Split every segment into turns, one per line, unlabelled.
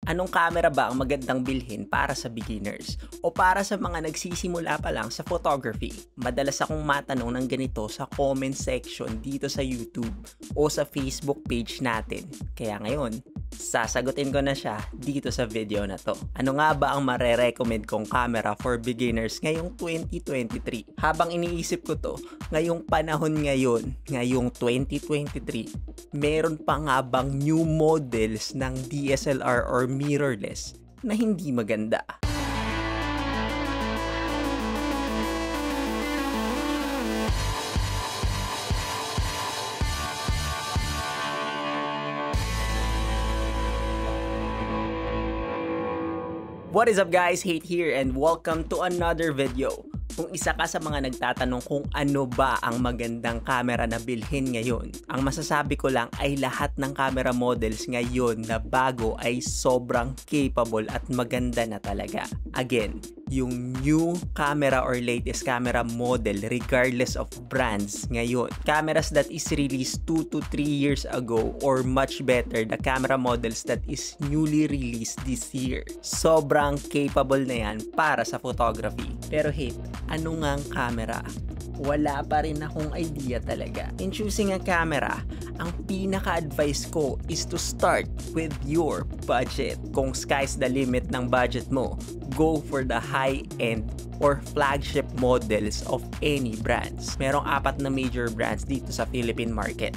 Anong camera ba ang magandang bilhin para sa beginners o para sa mga nagsisimula pa lang sa photography? Madalas akong matanong ng ganito sa comment section dito sa YouTube o sa Facebook page natin. Kaya ngayon, sasagutin ko na siya dito sa video na to. Ano nga ba ang marerecommend kong camera for beginners ngayong 2023? Habang iniisip ko to, ngayong panahon ngayong 2023, meron pa nga bang new models ng DSLR or mirrorless na hindi maganda? What is up guys? Hate here and welcome to another video. Kung isa ka sa mga nagtatanong kung ano ba ang magandang camera na bilhin ngayon, ang masasabi ko lang ay lahat ng camera models ngayon na bago ay sobrang capable at maganda na talaga. Again, yung new camera or latest camera model regardless of brands ngayon. Cameras that is released 2 to 3 years ago or much better, the camera models that is newly released this year. Sobrang capable na yan para sa photography. Pero ano ngang camera? Wala pa rin akong idea talaga. In choosing a camera, ang pinaka-advice ko is to start with your budget. Kung sky's the limit ng budget mo, go for the high-end or flagship models of any brands. Merong 4 na major brands dito sa Philippine market: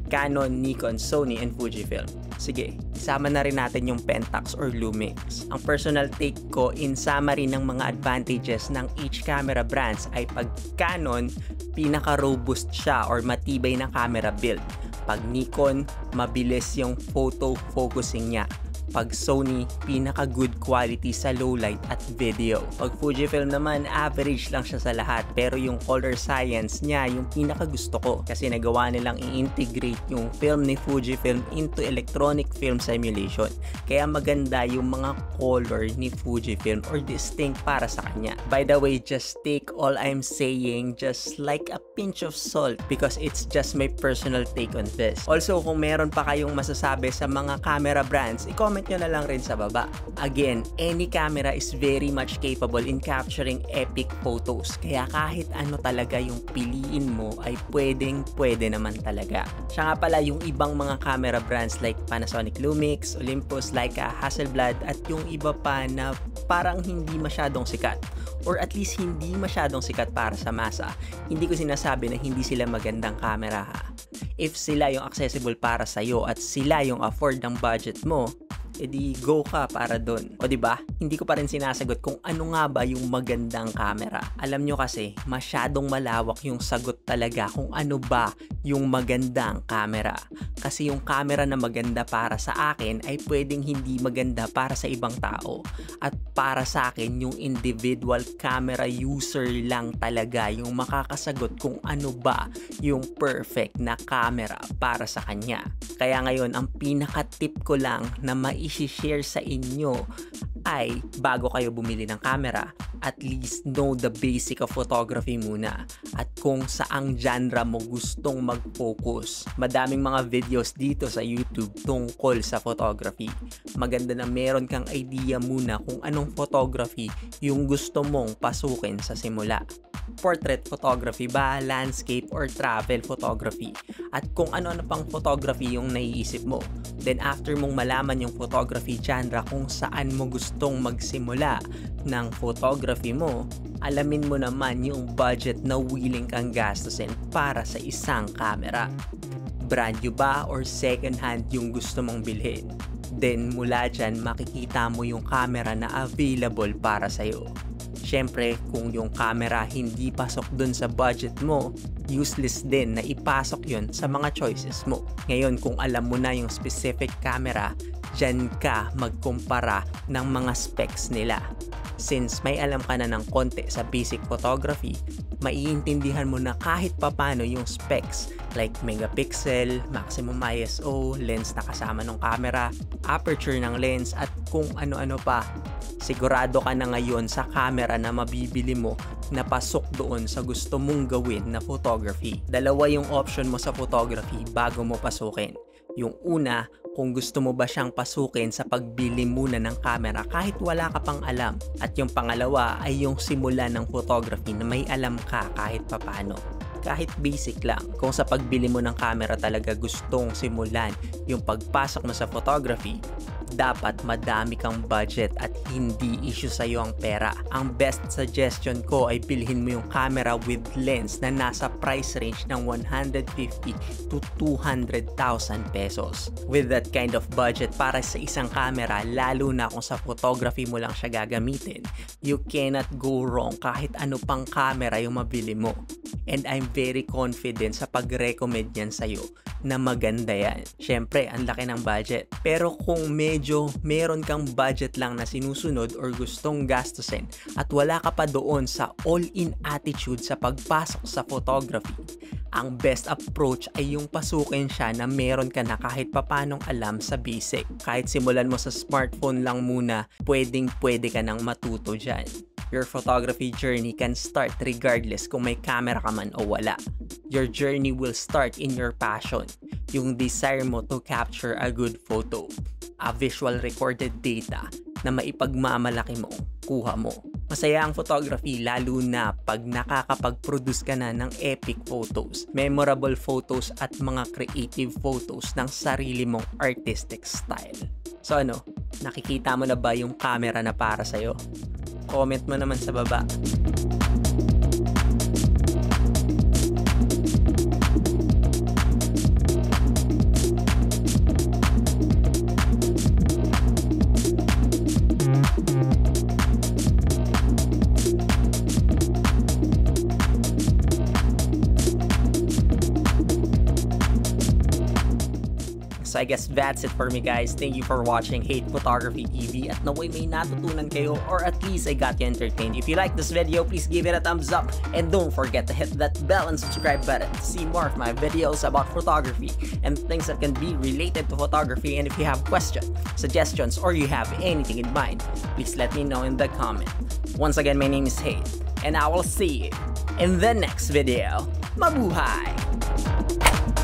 Canon, Nikon, Sony, and Fujifilm. Sige, isama na rin natin yung Pentax or Lumix. Ang personal take ko in summary ng mga advantages ng each camera brands ay pag Canon, pinaka-robust siya or matibay na camera build. Pag Nikon, mabilis yung photo focusing niya. Pag Sony, pinaka-good quality sa low light at video. Pag Fujifilm naman, average lang siya sa lahat. Pero yung color science niya, yung pinaka-gusto ko. Kasi nagawa nilang i-integrate yung film ni Fujifilm into electronic film simulation. Kaya maganda yung mga color ni Fujifilm or distinct para sa kanya. By the way, just take all I'm saying just like a pinch of salt because it's just my personal take on this. Also, kung meron pa kayong masasabi sa mga camera brands, i-comment nyo na lang rin sa baba. Again, any camera is very much capable in capturing epic photos. Kaya kahit ano talaga yung piliin mo ay pwede naman talaga. Siya nga pala yung ibang mga camera brands like Panasonic Lumix, Olympus, Leica, Hasselblad at yung iba pa na parang hindi masyadong sikat or at least hindi masyadong sikat para sa masa. Hindi ko sinasabi na hindi sila magandang camera ha. If sila yung accessible para sa'yo at sila yung afford ng budget mo, edi go ka para doon. O diba? Hindi ko pa rin sinasagot kung ano nga ba yung magandang camera. Alam nyo kasi, masyadong malawak yung sagot talaga kung ano ba yung magandang camera. Kasi yung camera na maganda para sa akin ay pwedeng hindi maganda para sa ibang tao. At para sa akin, yung individual camera user lang talaga yung makakasagot kung ano ba yung perfect na camera para sa kanya. Kaya ngayon, ang pinaka-tip ko lang na i-share sa inyo ay bago kayo bumili ng camera, at least know the basic of photography muna at kung saang genre mo gustong mag-focus. Madaming mga videos dito sa YouTube tungkol sa photography. Maganda na meron kang idea muna kung anong photography yung gusto mong pasukin sa simula. Portrait photography ba, landscape, or travel photography? At kung ano-ano pang photography yung naiisip mo. Then after mong malaman yung photography genre kung saan mo gustong magsimula ng photography mo, alamin mo naman yung budget na willing kang gastusin para sa isang camera. Brand new ba or second hand yung gusto mong bilhin? Then mula dyan makikita mo yung camera na available para sa'yo. Siyempre, kung yung camera hindi pasok dun sa budget mo, useless din na ipasok yon sa mga choices mo. Ngayon, kung alam mo na yung specific camera, dyan ka magkumpara ng mga specs nila. Since may alam ka na ng konti sa basic photography, maiintindihan mo na kahit papano yung specs like megapixel, maximum ISO, lens na kasama ng camera, aperture ng lens at kung ano-ano pa. Sigurado ka na ngayon sa camera na mabibili mo na pasok doon sa gusto mong gawin na photography. Dalawa yung option mo sa photography bago mo pasukin. Yung una, kung gusto mo ba siyang pasukin sa pagbili muna ng camera kahit wala ka pang alam. At yung pangalawa ay yung simula ng photography na may alam ka kahit papano. Kahit basic lang, kung sa pagbili mo ng camera talaga gustong simulan yung pagpasok mo sa photography, dapat madami kang budget at hindi issue sa'yo ang pera. Ang best suggestion ko ay bilhin mo yung camera with lens na nasa price range ng 150 to 200,000 pesos. With that kind of budget para sa isang camera, lalo na kung sa photography mo lang siya gagamitin, you cannot go wrong kahit ano pang camera yung mabili mo. And I'm very confident sa pag-recommend yan sa'yo na maganda yan. Syempre, ang laki ng budget. Pero kung medyo meron kang budget lang na sinusunod or gustong gastusin at wala ka pa doon sa all-in attitude sa pagpasok sa photography, ang best approach ay yung pasukin siya na meron ka na kahit papanong alam sa basic. Kahit simulan mo sa smartphone lang muna, pwede ka nang matuto dyan. Your photography journey can start regardless kung may camera ka man o wala. Your journey will start in your passion, yung desire mo to capture a good photo, a visual recorded data na maipagmamalaki mo, kuha mo. Masaya ang photography lalo na pag nakakapag-produce ka na ng epic photos, memorable photos at mga creative photos ng sarili mong artistic style. So ano, nakikita mo na ba yung camera na para sa'yo? Comment mo naman sa baba. So I guess that's it for me, guys. Thank you for watching Hate Photography TV at naway may natutunan kayo or at least I got you entertained. If you like this video, please give it a thumbs up and don't forget to hit that bell and subscribe button to see more of my videos about photography and things that can be related to photography. And if you have questions, suggestions, or you have anything in mind, please let me know in the comment. Once again, my name is Hate and I will see you in the next video. Mabuhay!